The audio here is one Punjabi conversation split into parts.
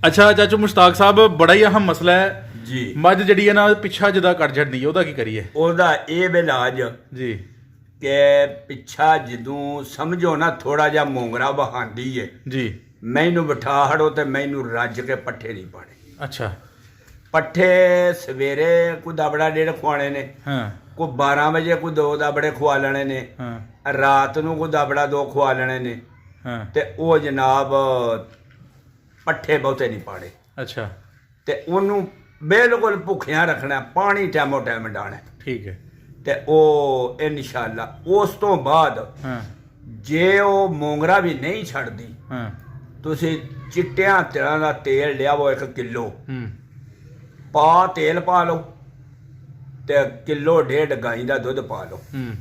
ਅੱਛਾ ਚਾਚੂ ਮੁਸ਼ਤਾਕ ਸਾਹਿਬ, ਬੜਾ ਹੀ ਅਹਿਮ ਮਸਲਾ ਹੈ ਜੀ। ਮੱਝ ਜਿਹੜੀ ਹੈ ਨਾ ਪਿੱਛਾ ਜਿੱਦਾਂ ਕੱਟ ਛੱਡਦੀ ਹੈ, ਉਹਦਾ ਕੀ ਕਰੀਏ? ਉਹਦਾ ਇਹ ਇਲਾਜ ਜੀ ਕਿ ਪਿੱਛਾ ਜਦੋਂ ਸਮਝੋ ਨਾ ਥੋੜਾ ਜਿਹਾ ਮੋਂਗਰਾ ਬਹਾਂਦੀ ਏ ਜੀ। ਮੈਨੂੰ ਬਿਠਾ ਹੜੋ ਤੇ ਮੈਨੂੰ ਰੱਜ ਕੇ ਪੱਠੇ ਨਹੀਂ ਪਾਣੇ। ਅੱਛਾ। ਪੱਠੇ ਸਵੇਰੇ ਕੋਈ ਦਬੜਾ ਡੇਢ ਖਵਾਣੇ ਨੇ, ਹਾਂ ਕੋਈ 12 ਵਜੇ ਕੋਈ 2 ਦਬੜੇ ਖਵਾ ਲੈਣੇ ਨੇ, ਹਾਂ ਰਾਤ ਨੂੰ ਕੋਈ ਦਬੜਾ 2 ਖਵਾ ਲੈਣੇ ਨੇ, ਹਾਂ। ਤੇ ਉਹ ਜਨਾਬ ਪੱਠੇ ਬਹੁਤੇ ਨਹੀਂ ਪਾਣੇ। ਅੱਛਾ ਤੇ ਉਹਨੂੰ ਬਿਲਕੁਲ ਭੁੱਖਿਆਂ ਰੱਖਣਾ, ਪਾਣੀ ਟੈਮੋ ਟੈਮ ਡਾਣਾ। ਠੀਕ ਹੈ। ਤੇ ਉਹ ਇਨਸ਼ਾਅੱਲਾ ਉਸ ਤੋਂ ਬਾਅਦ ਹਾਂ ਜੇ ਉਹ ਮੋਂਗਰਾ ਵੀ ਨਹੀਂ ਛੱਡਦੀ, ਹਾਂ। ਤੁਸੀਂ ਚਿੱਟਿਆਂ ਤਿਲਾਂ ਦਾ ਤੇਲ ਲਿਆਵੋ 1 ਕਿਲੋ, ਹੂੰ ਪਾ ਤੇਲ ਪਾ ਲਓ ਤੇ ਕਿਲੋ ਡੇਢ ਗਾਈ ਦਾ ਦੁੱਧ ਪਾ ਲਓ। ਹੂੰ।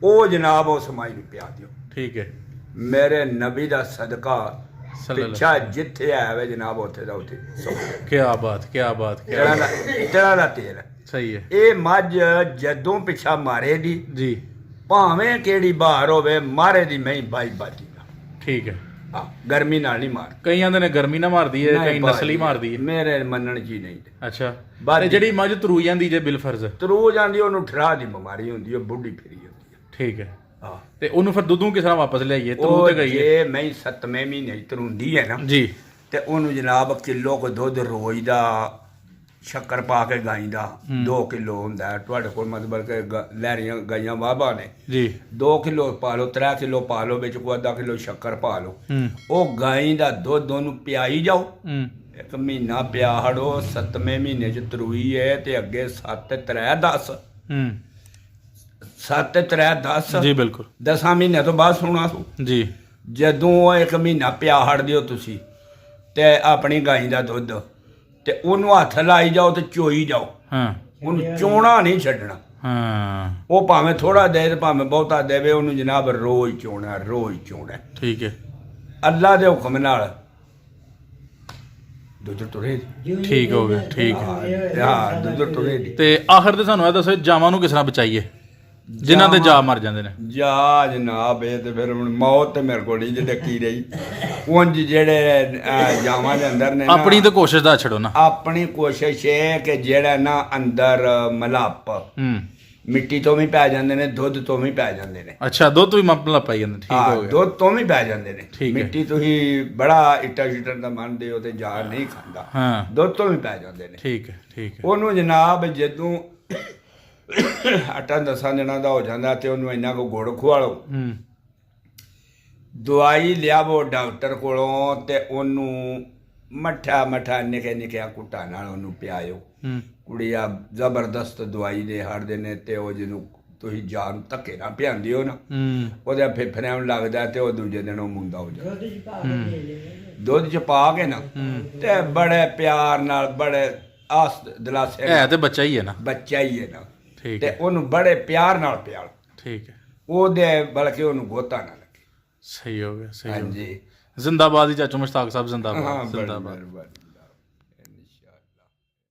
ਉਹ ਜਨਾਬ ਉਸ ਮਾਈ ਨੂੰ ਪਿਆ ਦਿਓ। ਠੀਕ ਹੈ। ਮੇਰੇ ਨਬੀ ਦਾ ਸਦਕਾ ਸੱਲੱਲਾਹੁ ਪਿੱਛਾ ਜਿੱਥੇ ਆਇਆ ਵੇ ਜਨਾਬ ਉੱਥੇ ਦਾ ਉੱਥੇ ਕੀ ਬਾਤ, ਕੀ ਬਾਤ, ਕੀ ਤਿਲਾਂ ਦਾ ਤੇਲ ਹੈ। ਸਹੀ ਹੈ। ਇਹ ਮੱਝ ਜਦੋਂ ਪਿੱਛਾ ਮਾਰੇ ਦੀ, ਜੀ ਭਾਵੇਂ ਕਿਹੜੀ ਬਾਹਰ ਹੋਵੇ, ਮਾਰੇ ਦੀ ਮੈਂ ਬਾਈ ਬਾਜੀ ਦਾ। ਠੀਕ ਹੈ। ਹਾਂ, ਗਰਮੀ ਨਾਲ ਨਹੀਂ ਮਾਰ। ਕਈ ਆਂਦੇ ਨੇ ਗਰਮੀ ਨਾ ਮਾਰਦੀ ਹੈ, ਨਹੀਂ ਕਈ ਨਸਲੀ ਮਾਰਦੀ ਹੈ। ਮੇਰੇ ਮੰਨਣ ਚ ਹੀ ਨਹੀਂ। ਅੱਛਾ। ਬਾਜੀ। ਤੇ ਜਿਹੜੀ ਮੱਝ ਤਰੂ ਜਾਂਦੀ ਜੇ ਬਿਲ ਫਰਜ਼। ਤਰੂ ਜਾਂਦੀ, ਉਹਨੂੰ ਠਰਾ ਦੀ ਬਿਮਾਰੀ ਹੁੰਦੀ ਹੈ, ਬੁੱਢੀ ਫਿਰੀ ਹੁੰਦੀ ਹੈ। ਠੀਕ ਹੈ। ਹਾਂ, ਤੇ ਉਹਨੂੰ ਫਿਰ ਦੁੱਧੋਂ ਕਿਸ ਤਰ੍ਹਾਂ ਵਾਪਸ ਲਿਆਈਏ? ਤਰੂ ਉਹ ਤੇ ਗਈ ਹੈ ਜੇ ਮੈਂ 7ਵੇਂ ਮਹੀਨੇ ਚ ਤਰੁੰਦੀ ਹੈ ਨਾ, ਜੀ। ਤੇ ਉਹਨੂੰ ਜਨਾਬ ਕਿਲੋ ਕੋ ਦੁੱਧ ਰੋਜ਼ ਦਾ ਸ਼ੱਕਰ ਪਾ ਕੇ ਗਾਈ ਦਾ 2 ਕਿਲੋ ਹੁੰਦਾ ਹੈ। ਤੁਹਾਡੇ ਕੋਲ ਮਤਲਬ ਕਿ ਲਹਿਰੀਆਂ ਗਾਈਆਂ ਵਾਹਬਾ ਨੇ ਜੀ। 2 ਕਿਲੋ ਪਾ ਲਓ, 3 ਕਿਲੋ ਪਾ ਲਓ, ਵਿੱਚ ਕੋਈ ਅੱਧਾ ਕਿਲੋ ਸ਼ੱਕਰ ਪਾ ਲਓ। ਹੂੰ ਉਹ ਗਾਈ ਦਾ ਦੁੱਧ ਉਹਨੂੰ ਪਿਆਈ ਜਾਓ। ਹੂੰ। 1 ਮਹੀਨਾ ਪਿਆ ਹੜੋ, 7ਵੇਂ ਮਹੀਨੇ ਚ ਤਰੂਈ ਹੈ ਤੇ ਅੱਗੇ 7 3 10 ਹੂੰ। 7 3 10 ਜੀ ਬਿਲਕੁਲ। 10 ਮਹੀਨੇ ਤੋਂ ਬਾਅਦ ਸੁਣਾ ਤੂੰ, ਜੀ। ਜਦੋਂ ਉਹ 1 ਮਹੀਨਾ ਪਿਆ ਹੜ ਦਿਓ ਤੁਸੀਂ ਤੇ ਆਪਣੀ ਗਾਈ ਦਾ ਦੁੱਧ, ਤੇ ਉਹਨੂੰ ਹੱਥ ਲਾਈ ਜਾਓ ਤੇ ਚੋਈ ਜਾਓ। ਹਾਂ ਉਹਨੂੰ ਚੋਣਾ ਨਹੀਂ ਛੱਡਣਾ। ਹਾਂ। ਉਹ ਭਾਵੇਂ ਥੋੜਾ ਦੇ ਤੇ ਭਾਵੇਂ ਬਹੁਤਾ ਦੇਵੇ, ਉਹਨੂੰ ਜਨਾਬ ਰੋਜ਼ ਚੋਣਾ, ਰੋਜ਼ ਚੋਣਾ। ਠੀਕ ਹੈ। ਅੱਲਾ ਦੇ ਹੁਕਮ ਨਾਲ ਦੁੱਧ ਤੁਰੇ। ਠੀਕ ਹੋ ਗਿਆ। ਠੀਕ ਹੈ। ਹਾਂ, ਦੁੱਧ ਤੁਰੇ ਦੀ। ਤੇ ਆਖਰ ਤੇ ਸਾਨੂੰ ਇਹ ਦੱਸੋ, ਜਾਵਾਂ ਨੂੰ ਕਿਸ ਤਰ੍ਹਾਂ ਬਚਾਈਏ ਜਿਨ੍ਹਾਂ ਦੇ ਜਾ ਮਰ ਜਾਂਦੇ ਨੇ? ਜਾ ਜਨਾਬ, ਇਹ ਤੇ ਫਿਰ ਹੁਣ ਮੌਤ ਤੇ ਮੇਰੇ ਕੋਲ ਨਹੀਂ ਜੇ ਡੱਕੀ ਰਹੀ। ਉਂਝ ਜਿਹੜੇ ਜਾਵਾਂ ਦੇ ਅੰਦਰ ਨੇ ਨਾ, ਆਪਣੀ ਤਾਂ ਕੋਸ਼ਿਸ਼ ਦਾ ਛੱਡੋ ਨਾ। ਆਪਣੀ ਕੋਸ਼ਿਸ਼ ਹੈ ਕਿ ਜਿਹੜਾ ਨਾ ਅੰਦਰ ਮਲਾਪ ਹੂੰ। ਮਿੱਟੀ ਤੋਂ ਵੀ ਪੈ ਜਾਂਦੇ ਨੇ, ਦੁੱਧ ਤੋਂ ਵੀ ਪੈ ਜਾਂਦੇ ਨੇ। ਅੱਛਾ, ਦੁੱਧ ਵੀ ਮਪਲਾ ਪਾਈ ਜਾਂਦੇ। ਠੀਕ ਹਾਂ, ਹੋ ਗਿਆ। ਦੁੱਧ ਤੋਂ ਵੀ ਪੈ ਜਾਂਦੇ ਨੇ। ਠੀਕ ਹੈ। ਮਿੱਟੀ ਤੁਸੀਂ ਬੜਾ ਇੱਟਾ ਸ਼ਿਟਰ ਦਾ ਮੰਨਦੇ ਹੋ ਤੇ ਜਾ ਨਹੀਂ ਖਾਂਦਾ। ਹਾਂ। ਦੁੱਧ ਤੋਂ ਵੀ ਪੈ ਜਾਂਦੇ ਨੇ। ਠੀਕ ਹੈ। ਠੀਕ ਹੈ। ਉਹਨੂੰ ਜਨਾਬ ਜਦੋਂ 8-10 ਦਿਨਾਂ ਦਾ ਹੋ ਜਾਂਦਾ ਤੇ ਉਹਨੂੰ ਇੰਨਾ ਕੋ ਗੁੜ ਖਵਾਲੋ, ਹੂੰ। ਦਵਾਈ ਲਿਆਵੋ ਡਾਕਟਰ ਕੋਲੋਂ, ਤੇ ਉਹਨੂੰ ਮੱਠਾ ਨਿੱਕੇ ਨਿੱਕਿਆ ਕੁੱਟਾਂ ਨਾਲ ਉਹਨੂੰ ਪਿਆਇਓ। ਹੂੰ। ਕੁੜੀਆ ਜ਼ਬਰਦਸਤ ਦਵਾਈ ਦੇ ਹੜਦੇ ਨੇ, ਤੇ ਉਹ ਜਿਹਨੂੰ ਤੁਸੀਂ ਜਾਨ ਧੱਕੇ ਨਾਲ ਪਿਆਂਦੇ ਹੋ ਨਾ, ਹੂੰ। ਉਹਦੇ ਫੇਫੜਿਆਂ ਨੂੰ ਲੱਗਦਾ ਤੇ ਉਹ ਦੂਜੇ ਦਿਨ ਉਹ ਮੁੰਦਾ ਹੋ ਜਾਂਦਾ। ਦੁੱਧ ਚ ਪਾ ਕੇ ਨਾ, ਤੇ ਬੜੇ ਪਿਆਰ ਨਾਲ, ਬੜੇ ਆਸ ਦਿਲਾਸੇ ਹੈ ਤੇ ਬੱਚਾ ਹੀ ਹੈ ਨਾ। ਬੱਚਾ ਹੀ ਹੈ ਨਾ, ਠੀਕ ਤੇ ਹੈ। ਉਹਨੂੰ ਬੜੇ ਪਿਆਰ ਨਾਲ ਪਿਆਲ। ਠੀਕ ਹੈ। ਉਹਦੇ ਬਲਕਿ ਉਹਨੂੰ ਗੋਤਾ ਨਾ ਲੱਗੇ। ਸਹੀ ਹੋ ਗਿਆ। ਸਹੀ ਹੋ ਗਿਆ। ਹਾਂਜੀ। ਜ਼ਿੰਦਾਬਾਦ ਹੀ ਚਾਚੂ ਮੁਸ਼ਤਾਕ ਸਾਹਿਬ, ਹਾਂ, ਜ਼ਿੰਦਾਬਾਦ, ਬੜੀ ਜ਼ਿੰਦਾਬਾਦ। ਮਿਹਰਬਾਨੀ।